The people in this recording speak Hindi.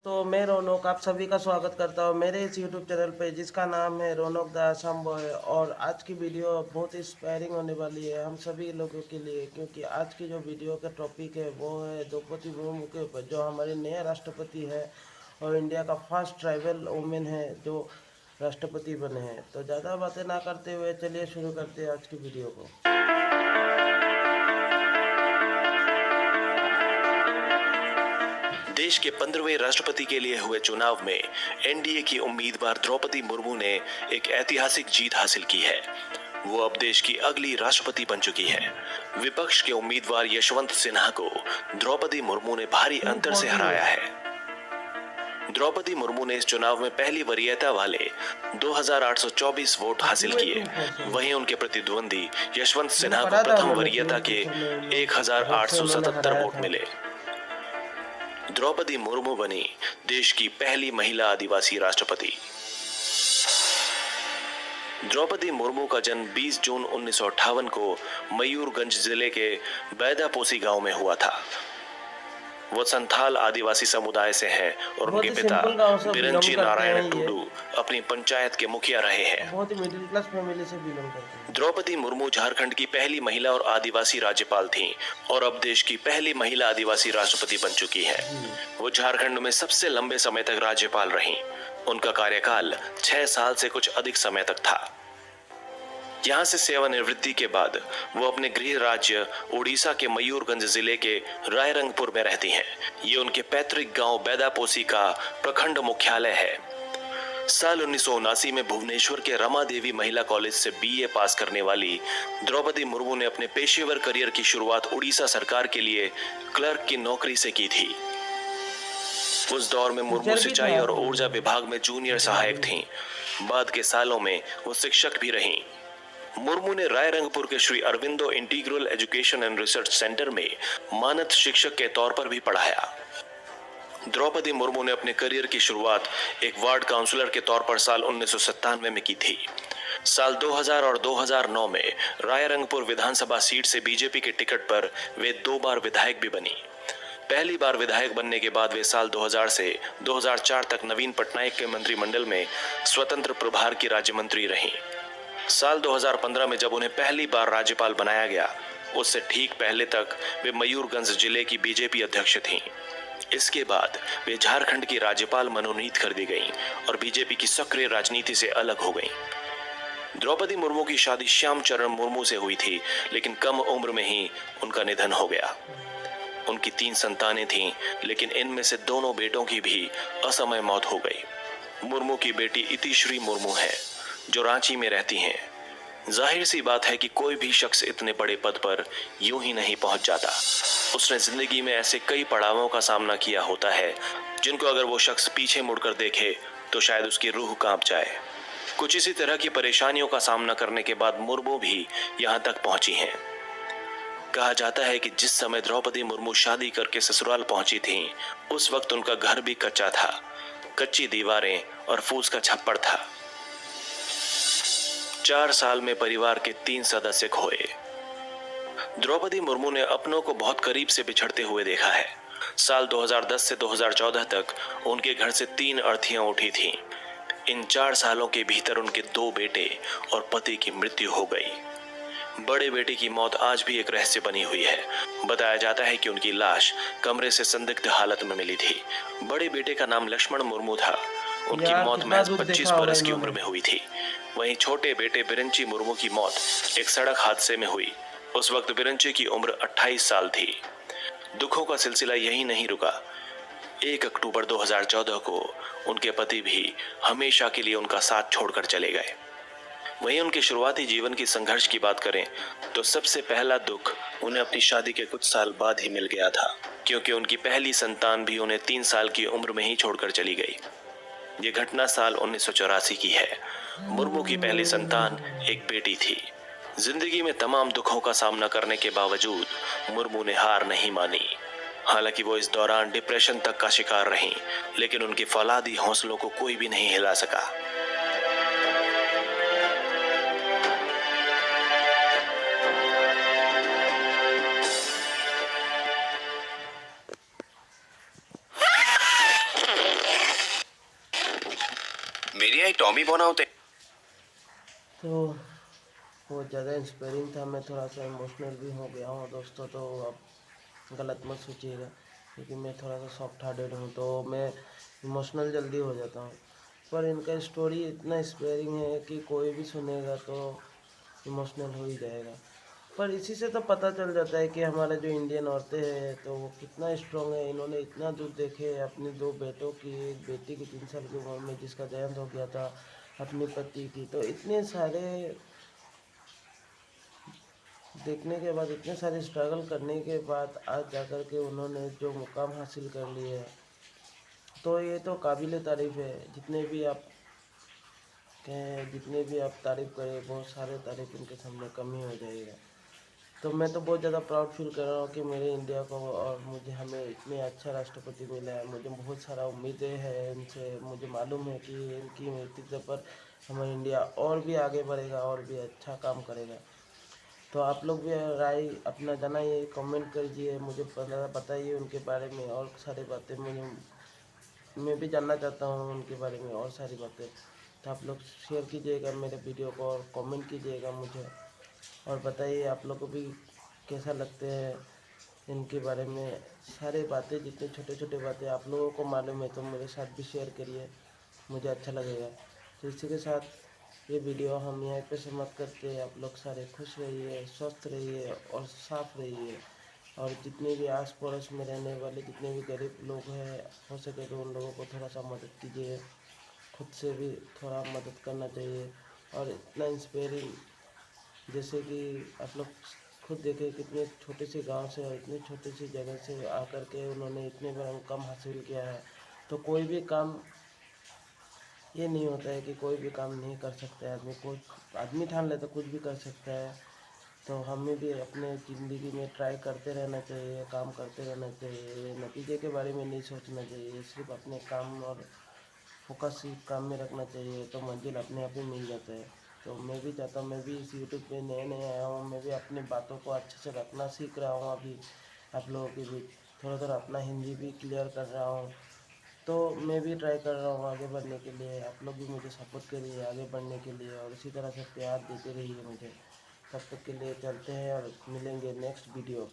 तो मैं रौनक आप सभी का स्वागत करता हूँ मेरे इस यूट्यूब चैनल पे जिसका नाम है रौनक द असम बॉय। और आज की वीडियो बहुत इंस्पायरिंग होने वाली है हम सभी लोगों के लिए, क्योंकि आज की जो वीडियो का टॉपिक है वो है द्रौपदी मुर्मू के ऊपर, जो हमारे नए राष्ट्रपति है और इंडिया का फर्स्ट ट्राइबल वुमेन है जो राष्ट्रपति बने हैं। तो ज़्यादा बातें ना करते हुए चलिए शुरू करते हैं आज की वीडियो को। देश के 15वें राष्ट्रपति के लिए हुए चुनाव में एनडीए की उम्मीदवार द्रौपदी मुर्मू ने एक ऐतिहासिक जीत हासिल की है। वो अब देश की अगली राष्ट्रपति बन चुकी है। विपक्ष के उम्मीदवार यशवंत सिन्हा को द्रौपदी मुर्मू ने भारी अंतर से हराया है। द्रौपदी मुर्मू ने इस चुनाव में पहली वरीयता वाले 2824 वोट हासिल किए। वहीं उनके प्रतिद्वंदी यशवंत सिन्हा को प्रथम वरीयता के 1877 वोट मिले। द्रौपदी मुर्मू बनी देश की पहली महिला आदिवासी राष्ट्रपति। द्रौपदी मुर्मू का जन्म 20 जून 1958 को मयूरगंज जिले के बैदापोसी गांव में हुआ था। वो संथाल आदिवासी समुदाय से हैं और उनके पिता बिरंची नारायण टुडू अपनी पंचायत के मुखिया रहे हैं। बहुत ही मिडिल क्लास फैमिली से बिलोंग करते हैं। द्रौपदी मुर्मू झारखंड की पहली महिला और आदिवासी राज्यपाल थीं और अब देश की पहली महिला आदिवासी राष्ट्रपति बन चुकी हैं। वो झारखंड में सबसे लंबे समय तक राज्यपाल रहीं। उनका कार्यकाल 6 साल से कुछ अधिक समय तक था। यहाँ से सेवानिवृत्ति के बाद वो अपने गृह राज्य उड़ीसा के मयूरगंज जिले के रायरंगपुर में रहती हैं। ये उनके पैतृक गांव बैदापोसी का प्रखंड मुख्यालय है। साल 1979 में भुवनेश्वर के रमा देवी महिला कॉलेज से बीए पास करने वाली द्रौपदी मुर्मू ने अपने पेशेवर करियर की शुरुआत उड़ीसा सरकार के लिए क्लर्क की नौकरी से की थी। उस दौर में मुर्मू सिंचाई और ऊर्जा विभाग में जूनियर सहायक थीं। बाद के सालों में वो शिक्षक भी रहीं। मुर्मू ने रायरंगपुर के Shri Aurobindo integral education and research centre में मानद शिक्षक के तौर पर भी पढ़ाया। द्रौपदी मुर्मू ने अपने करियर की शुरुआत एक वार्ड काउंसलर के तौर पर साल 1997 में की थी। साल 2000 और 2009 में रायरंगपुर विधानसभा सीट से बीजेपी के टिकट पर वे 2 बार विधायक भी बनी। पहली बार विधायक बनने के बाद वे साल 2000 से 2004 तक नवीन पटनायक के मंत्रिमंडल में स्वतंत्र प्रभार की राज्य मंत्री रहीं। साल 2015 में जब उन्हें पहली बार राज्यपाल बनाया गया, उससे ठीक पहले तक वे मयूरगंज जिले की बीजेपी अध्यक्ष थीं। इसके बाद वे झारखंड की राज्यपाल मनोनीत कर दी गईं और बीजेपी की सक्रिय राजनीति से अलग हो गईं। द्रौपदी मुर्मू की शादी श्याम चरण मुर्मू से हुई थी, लेकिन कम उम्र में ही उनका निधन हो गया। उनकी 3 संतानें थीं, लेकिन इनमें से दोनों बेटों की भी असमय मौत हो गई। मुर्मू की बेटी इतिश्री मुर्मू है जो रांची में रहती हैं। जाहिर सी बात है कि कोई भी शख्स इतने बड़े पद पर यूं ही नहीं पहुंच जाता। उसने जिंदगी में ऐसे कई पड़ावों का सामना किया होता है जिनको अगर वो शख्स पीछे मुड़कर देखे तो शायद उसकी रूह कांप जाए। कुछ इसी तरह की परेशानियों का सामना करने के बाद मुर्मू भी यहाँ तक पहुंची हैं। कहा जाता है कि जिस समय द्रौपदी मुर्मू शादी करके ससुराल पहुंची थीं, उस वक्त उनका घर भी कच्चा था। कच्ची दीवारें और फूस का छप्पड़ था। 4 साल में परिवार के 3 सदस्य खोए। द्रौपदी मुर्मू ने अपनों को बहुत करीब से बिछड़ते हुए देखा है। साल 2010 से 2014 तक उनके घर से 3 अर्थियां उठी थीं। इन 4 सालों के भीतर उनके 2 बेटे और पति की मृत्यु हो गई। बड़े बेटे की मौत आज भी एक रहस्य बनी हुई है। बताया जाता है कि उनकी लाश कमरे से संदिग्ध हालत में मिली थी। बड़े बेटे का नाम लक्ष्मण मुर्मू था। उनकी मौत महज 25 बरस की उम्र में हुई थी। वहीं छोटे बेटे बिरंची मुर्मू की मौत एक सड़क हादसे में हुई। उस वक्त बिरंची की उम्र 28 साल थी। दुखों का सिलसिला यही नहीं रुका। 1 अक्टूबर 2014 को उनके पति भी हमेशा के लिए उनका साथ छोड़कर चले गए। वहीं उनके शुरुआती जीवन की संघर्ष की बात करें तो सबसे पहला दुख उन्हें अपनी शादी के कुछ साल बाद ही मिल गया था, क्योंकि उनकी पहली संतान भी उन्हें 3 साल की उम्र में ही छोड़कर चली गई। ये घटना साल 1984 की है। मुर्मू की पहली संतान एक बेटी थी। जिंदगी में तमाम दुखों का सामना करने के बावजूद मुर्मू ने हार नहीं मानी। हालांकि वो इस दौरान डिप्रेशन तक का शिकार रहीं, लेकिन उनके फौलादी हौसलों को कोई भी नहीं हिला सका। मेरी आई टॉमी बनाओते। तो बहुत ज़्यादा इंस्पायरिंग था। मैं थोड़ा सा इमोशनल भी हो गया हूँ दोस्तों, तो आप गलत मत सोचिएगा, क्योंकि मैं थोड़ा सा सॉफ्ट हार्टेड हूँ तो मैं इमोशनल जल्दी हो जाता हूँ। पर इनका स्टोरी इतना इंस्पायरिंग है कि कोई भी सुनेगा तो इमोशनल हो ही जाएगा। पर इसी से तो पता चल जाता है कि हमारा जो इंडियन औरतें हैं तो वो कितना स्ट्रांग है। इन्होंने इतना दुख देखे अपने दो बेटों की, एक बेटी की 3 साल की उम्र में जिसका देहांत हो गया था, अपने पति की, तो इतने सारे देखने के बाद, इतने सारे स्ट्रगल करने के बाद आज जाकर के उन्होंने जो मुकाम हासिल कर लिए है, तो ये तो काबिल तारीफ़ है। जितने भी आप कहें, जितने भी आप तारीफ़ करें, बहुत सारे तारीफ़ इनके सामने कम ही हो जाएगा। तो मैं तो बहुत ज़्यादा प्राउड फील कर रहा हूँ कि मेरे इंडिया को और हमें इतने अच्छा राष्ट्रपति मिला है। मुझे बहुत सारा उम्मीदें हैं इनसे। मुझे मालूम है कि इनकी नेतृत्व पर हमारा इंडिया और भी आगे बढ़ेगा और भी अच्छा काम करेगा। तो आप लोग भी राय अपना जनाइए, कमेंट कीजिए, मुझे बताइए उनके बारे में और सारी बातें। मैं भी जानना चाहता हूँ उनके बारे में और सारी बातें। तो आप लोग शेयर कीजिएगा मेरे वीडियो को और कमेंट कीजिएगा मुझे, और बताइए आप लोग को भी कैसा लगते हैं इनके बारे में। सारी बातें, जितनी छोटे छोटे बातें आप लोगों को मालूम है तो मेरे साथ भी शेयर करिए, मुझे अच्छा लगेगा। तो इसी के साथ ये वीडियो हम यहीं पे समाप्त करते हैं। आप लोग सारे खुश रहिए, स्वस्थ रहिए और साफ रहिए। और जितने भी आस पड़ोस में रहने वाले जितने भी गरीब लोग हैं, हो सके तो उन लोगों को थोड़ा सा मदद कीजिए। खुद से भी थोड़ा मदद करना चाहिए। और इतना इंस्पायरिंग, जैसे कि आप लोग खुद देखें कितने छोटे से गांव से और इतनी छोटी सी जगह से आकर के उन्होंने इतने बड़ा मुकाम हासिल किया है। तो कोई भी काम ये नहीं होता है कि कोई भी काम नहीं कर सकता है आदमी। कोई आदमी ठान ले तो कुछ भी कर सकता है। तो हमें भी अपने ज़िंदगी में ट्राई करते रहना चाहिए, काम करते रहना चाहिए, नतीजे के बारे में नहीं सोचना चाहिए। सिर्फ अपने काम और फोकस सिर्फ काम में रखना चाहिए, तो मंजिल अपने आप ही मिल जाता है। तो मैं भी चाहता हूँ, मैं भी इस यूट्यूब पे नए नए आया हूँ, मैं भी अपनी बातों को अच्छे से रखना सीख रहा हूँ अभी आप लोगों के बीच। थोड़ा थोड़ा अपना हिंदी भी क्लियर कर रहा हूँ। तो मैं भी ट्राई कर रहा हूँ आगे बढ़ने के लिए। आप लोग भी मुझे सपोर्ट करिए आगे बढ़ने के लिए, और इसी तरह से प्यार देते रहिए मुझे। तब तक के लिए चलते हैं और मिलेंगे नेक्स्ट वीडियो।